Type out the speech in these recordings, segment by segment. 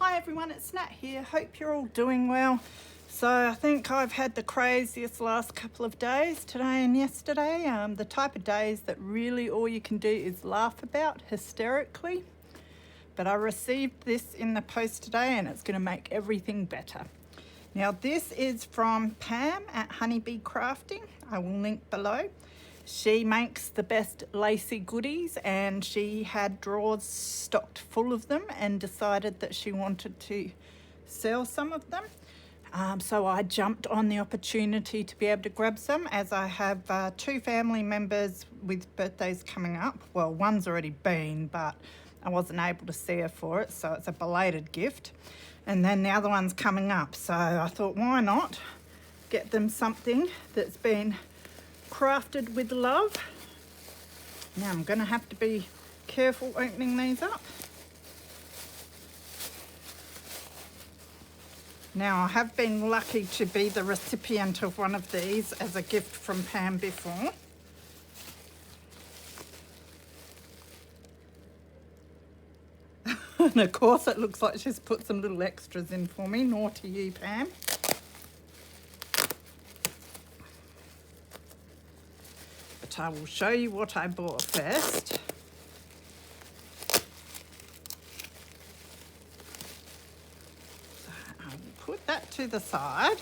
Hi everyone, it's Nat here. Hope you're all doing well. So I think I've had the craziest last couple of days, today and yesterday. The type of days that really all you can do is laugh about hysterically. But I received this in the post today and it's going to make everything better. Now this is from Pam at Honeybee Crafting. I will link below. She makes the best lacy goodies and she had drawers stocked full of them and decided that she wanted to sell some of them. So I jumped on the opportunity to be able to grab some, as I have two family members with birthdays coming up. Well, one's already been, but I wasn't able to see her for it, so it's a belated gift. And then the other one's coming up, so I thought, why not get them something that's been crafted with love. Now I'm going to have to be careful opening these up. Now I have been lucky to be the recipient of one of these as a gift from Pam before. And of course it looks like she's put some little extras in for me. Naughty you, Pam. But I will show you what I bought first. I will put that to the side.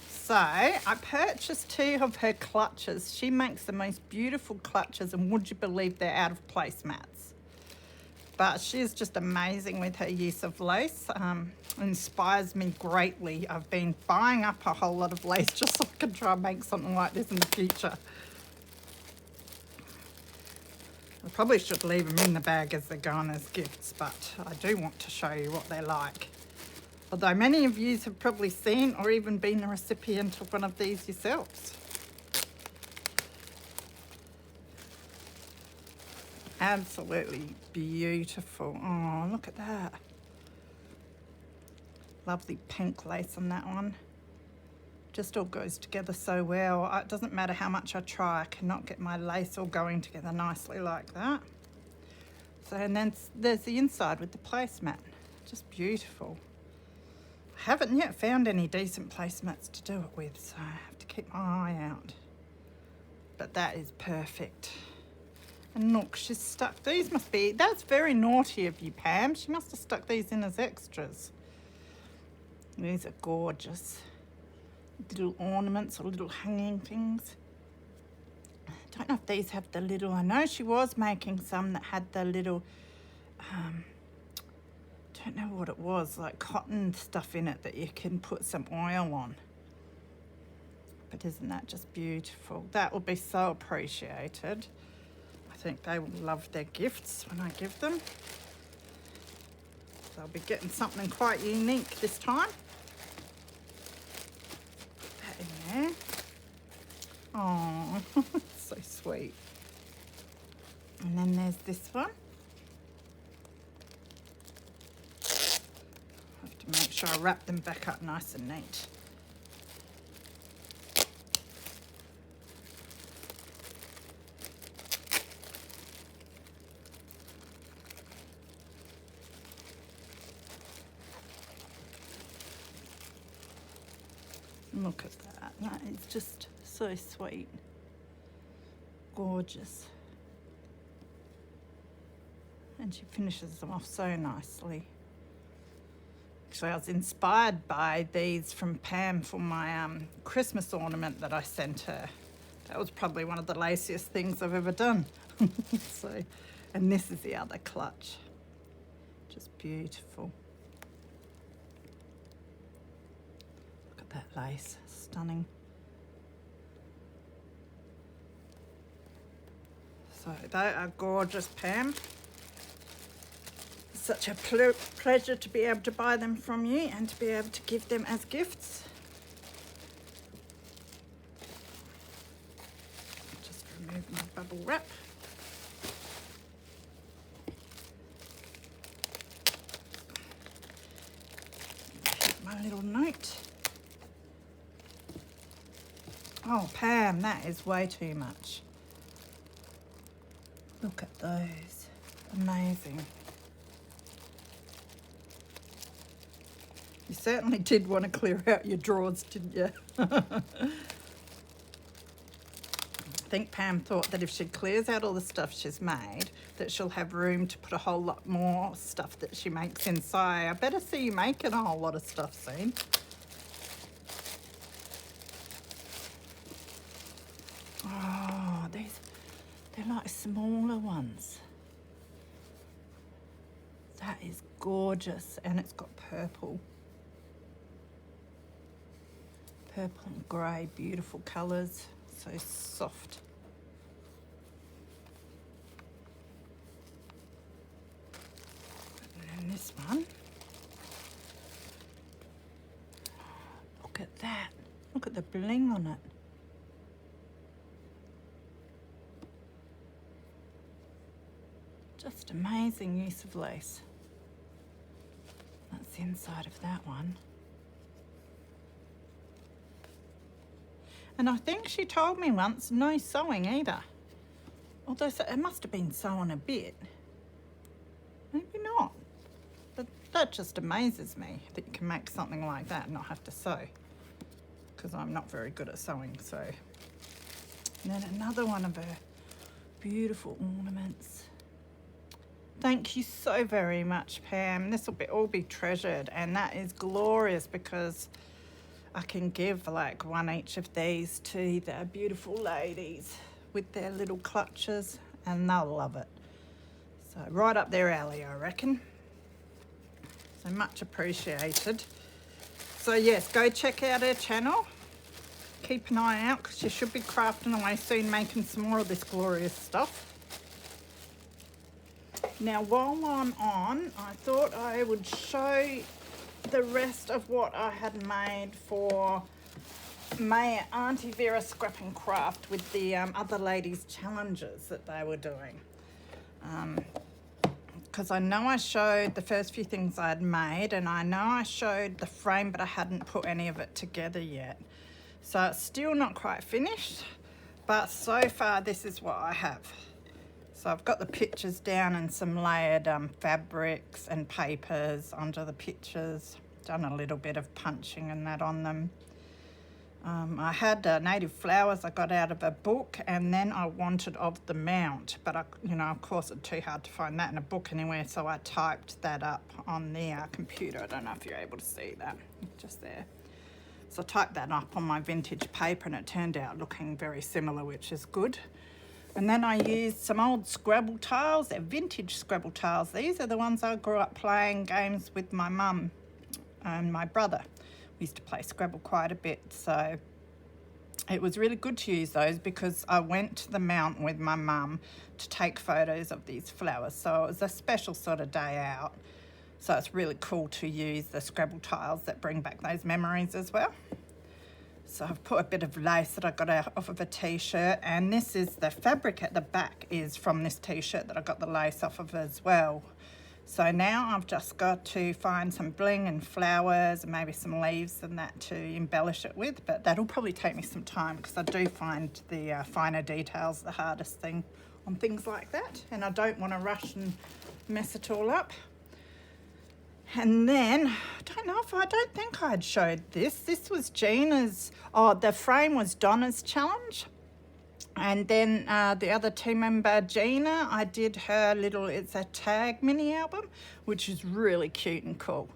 So I purchased two of her clutches. She makes the most beautiful clutches, and would you believe they're out of placemats? But she's just amazing with her use of lace. Inspires me greatly. I've been buying up a whole lot of lace just so I can try and make something like this in the future. I probably should leave them in the bag as they're going as gifts, but I do want to show you what they're like. Although many of you have probably seen or even been the recipient of one of these yourselves. Absolutely beautiful. Oh, look at that. Lovely pink lace on that one. Just all goes together so well. It doesn't matter how much I try, I cannot get my lace all going together nicely like that. So, and then there's the inside with the placemat. Just beautiful. I haven't yet found any decent placemats to do it with, so I have to keep my eye out. But that is perfect. And look, she's stuck, these must be, that's very naughty of you, Pam. She must have stuck these in as extras. These are gorgeous. Little ornaments or little hanging things. I don't know if these have the little, I know she was making some that had the little, don't know what it was, like cotton stuff in it that you can put some oil on. But isn't that just beautiful? That will be so appreciated. I think they will love their gifts when I give them. They'll be getting something quite unique this time. Put that in there. Oh, so sweet. And then there's this one. I have to make sure I wrap them back up nice and neat. Look at that. That is just so sweet. Gorgeous. And she finishes them off so nicely. Actually, I was inspired by these from Pam for my Christmas ornament that I sent her. That was probably one of the laciest things I've ever done. So, and this is the other clutch. Just beautiful. That lace, stunning. So they are gorgeous, Pam. Such a pleasure to be able to buy them from you and to be able to give them as gifts. Just remove my bubble wrap. My little note. Oh, Pam, that is way too much. Look at those. Amazing. You certainly did want to clear out your drawers, didn't you? I think Pam thought that if she clears out all the stuff she's made, that she'll have room to put a whole lot more stuff that she makes inside. I better see you making a whole lot of stuff soon. Oh, they're like smaller ones. That is gorgeous, and it's got purple. Purple and grey, beautiful colours, so soft. And then this one. Look at that. Look at the bling on it. Just amazing use of lace. That's the inside of that one. And I think she told me once, no sewing either. Although it must have been sewn a bit. Maybe not. But that just amazes me that you can make something like that and not have to sew. Because I'm not very good at sewing, so. And then another one of her beautiful ornaments. Thank you so very much, Pam. This will all be treasured, and that is glorious because I can give like one each of these to the beautiful ladies with their little clutches, and they'll love it. So right up their alley, I reckon. So much appreciated. So yes, go check out her channel. Keep an eye out because she should be crafting away soon, making some more of this glorious stuff. Now, while I'm on, I thought I would show the rest of what I had made for my Aunty Vera Scrap and Craft with the other ladies' challenges that they were doing. Because I know I showed the first few things I had made, and I know I showed the frame, but I hadn't put any of it together yet. So it's still not quite finished, but so far this is what I have. So I've got the pictures down and some layered fabrics and papers under the pictures. Done a little bit of punching and that on them. I had native flowers I got out of a book, and then I wanted of the mount, but of course it's too hard to find that in a book anywhere, so I typed that up on the computer. I don't know if you're able to see that, just there. So I typed that up on my vintage paper, and it turned out looking very similar, which is good. And then I used some old Scrabble tiles. They're vintage Scrabble tiles. These are the ones I grew up playing games with my mum and my brother. We used to play Scrabble quite a bit, so it was really good to use those because I went to the mountain with my mum to take photos of these flowers. So it was a special sort of day out. So it's really cool to use the Scrabble tiles that bring back those memories as well. So I've put a bit of lace that I got off of a t-shirt, and this is the fabric at the back is from this t-shirt that I got the lace off of as well. So now I've just got to find some bling and flowers and maybe some leaves and that to embellish it with, but that'll probably take me some time because I do find the finer details the hardest thing on things like that, and I don't want to rush and mess it all up. And then, I don't think I'd showed this. This was Gina's, the frame was Donna's challenge. And then the other team member, Gina, I did her it's a tag mini album, which is really cute and cool,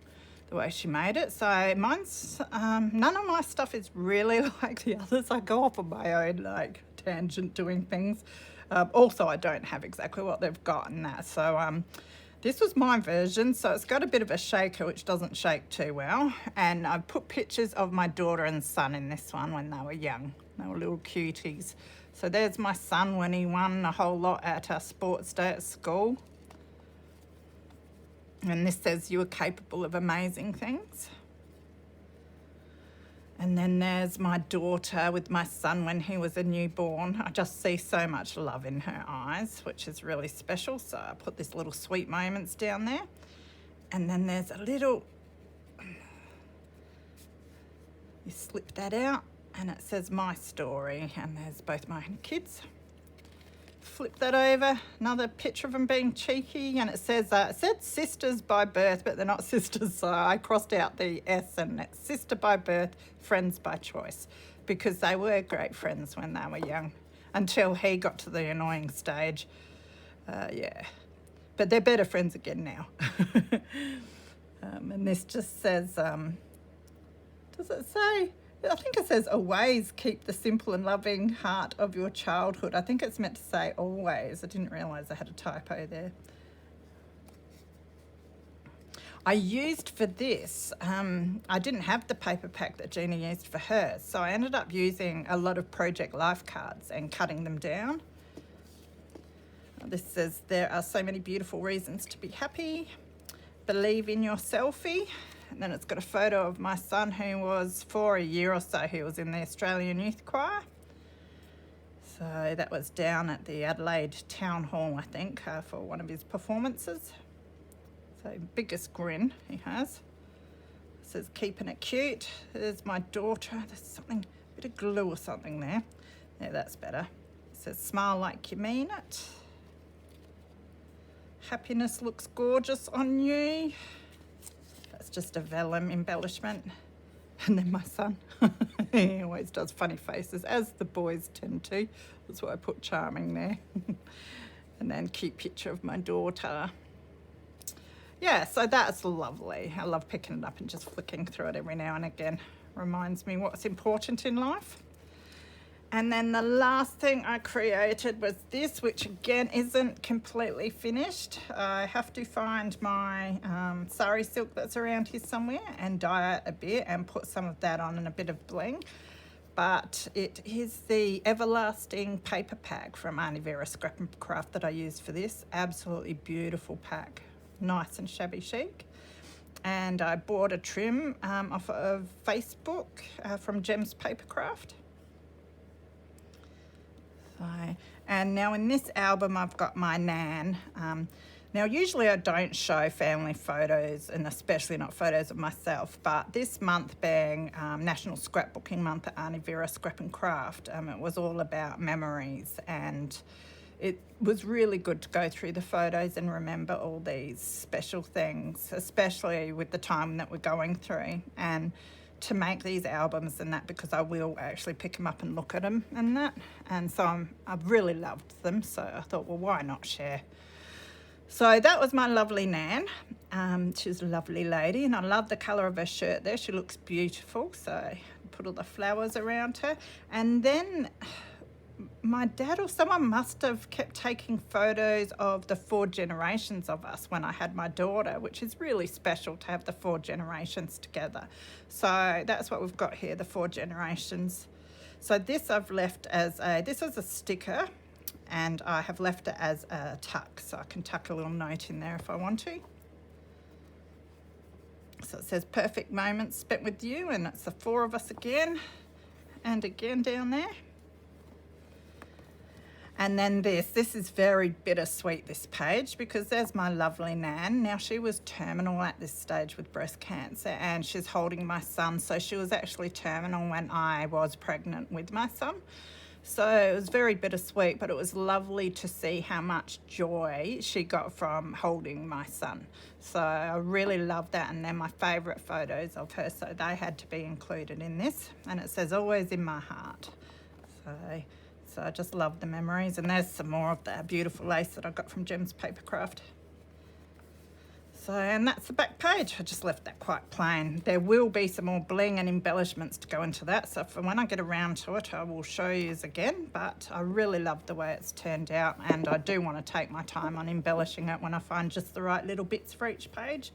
the way she made it. So mine's, none of my stuff is really like the others. I go off on my own, tangent doing things. Also, I don't have exactly what they've got in that. So, this was my version, so it's got a bit of a shaker which doesn't shake too well. And I've put pictures of my daughter and son in this one when they were young. They were little cuties. So there's my son when he won a whole lot at a sports day at school. And this says you are capable of amazing things. And then there's my daughter with my son when he was a newborn. I just see so much love in her eyes, which is really special. So I put these little sweet moments down there. And then there's a little, you slip that out and it says my story. And there's both my kids. flip that over. Another picture of them being cheeky, and it said sisters by birth, but they're not sisters, so I crossed out the S, and it's sister by birth, friends by choice, because they were great friends when they were young, until he got to the annoying stage. Yeah, but they're better friends again now. And this just says, does it say? I think it says, always keep the simple and loving heart of your childhood. I think it's meant to say always. I didn't realise I had a typo there. I used for this, I didn't have the paper pack that Gina used for hers, so I ended up using a lot of Project Life cards and cutting them down. This says, there are so many beautiful reasons to be happy. Believe in your selfie. And then it's got a photo of my son who was, for a year or so, he was in the Australian Youth Choir. So that was down at the Adelaide Town Hall, I think, for one of his performances. So biggest grin he has. It says, keeping it cute. There's my daughter. There's something, a bit of glue or something there. Yeah, that's better. It says, smile like you mean it. Happiness looks gorgeous on you. That's just a vellum embellishment. And then my son, he always does funny faces, as the boys tend to. That's why I put charming there. And then cute picture of my daughter. Yeah, so that's lovely. I love picking it up and just flicking through it every now and again. Reminds me what's important in life. And then the last thing I created was this, which again isn't completely finished. I have to find my sari silk that's around here somewhere and dye it a bit and put some of that on and a bit of bling. But it is the Everlasting paper pack from Aunty Vera Scrap and Craft that I used for this. Absolutely beautiful pack, nice and shabby chic. And I bought a trim off of Facebook from Gems Papercraft. And now in this album I've got my nan. Now usually I don't show family photos, and especially not photos of myself, but this month being National Scrapbooking Month at Aunty Vera Scrap and Craft, it was all about memories, and it was really good to go through the photos and remember all these special things, especially with the time that we're going through, and to make these albums and that, because I will actually pick them up and look at them and that. And so I've really loved them. So I thought, well, why not share? So that was my lovely nan. She's a lovely lady, and I love the colour of her shirt there. She looks beautiful. So I put all the flowers around her. And then my dad or someone must have kept taking photos of the 4 generations of us when I had my daughter, which is really special to have the 4 generations together. So that's what we've got here, the 4 generations. So this I've left as this is a sticker, and I have left it as a tuck, so I can tuck a little note in there if I want to. So it says perfect moments spent with you, and it's the 4 of us again and again down there. And then this is very bittersweet, this page, because there's my lovely nan. Now, she was terminal at this stage with breast cancer, and she's holding my son. So she was actually terminal when I was pregnant with my son. So it was very bittersweet, but it was lovely to see how much joy she got from holding my son. So I really love that, and they're my favourite photos of her, so they had to be included in this. And it says, always in my heart. So I just love the memories. And there's some more of that beautiful lace that I got from Gems Papercraft. So, and that's the back page. I just left that quite plain. There will be some more bling and embellishments to go into that. So for when I get around to it, I will show you again. But I really love the way it's turned out. And I do want to take my time on embellishing it when I find just the right little bits for each page.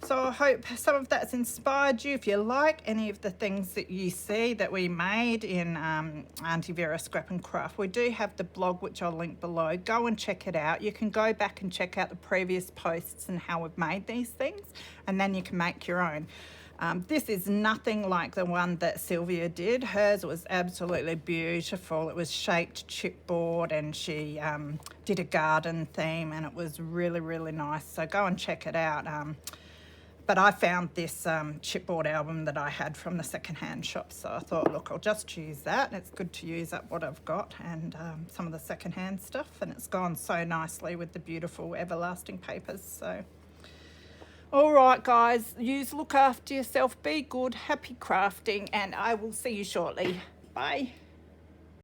So I hope some of that's inspired you. If you like any of the things that you see that we made in Aunty Vera Scrap and Craft, we do have the blog, which I'll link below. Go and check it out. You can go back and check out the previous posts and how we've made these things, and then you can make your own. This is nothing like the one that Sylvia did. Hers was absolutely beautiful. It was shaped chipboard, and she did a garden theme, and it was really, really nice. So go and check it out. But I found this chipboard album that I had from the secondhand shop, so I thought, look, I'll just use that. It's good to use up what I've got and some of the secondhand stuff, and it's gone so nicely with the beautiful everlasting papers. So, all right, guys, look after yourself, be good, happy crafting, and I will see you shortly. Bye.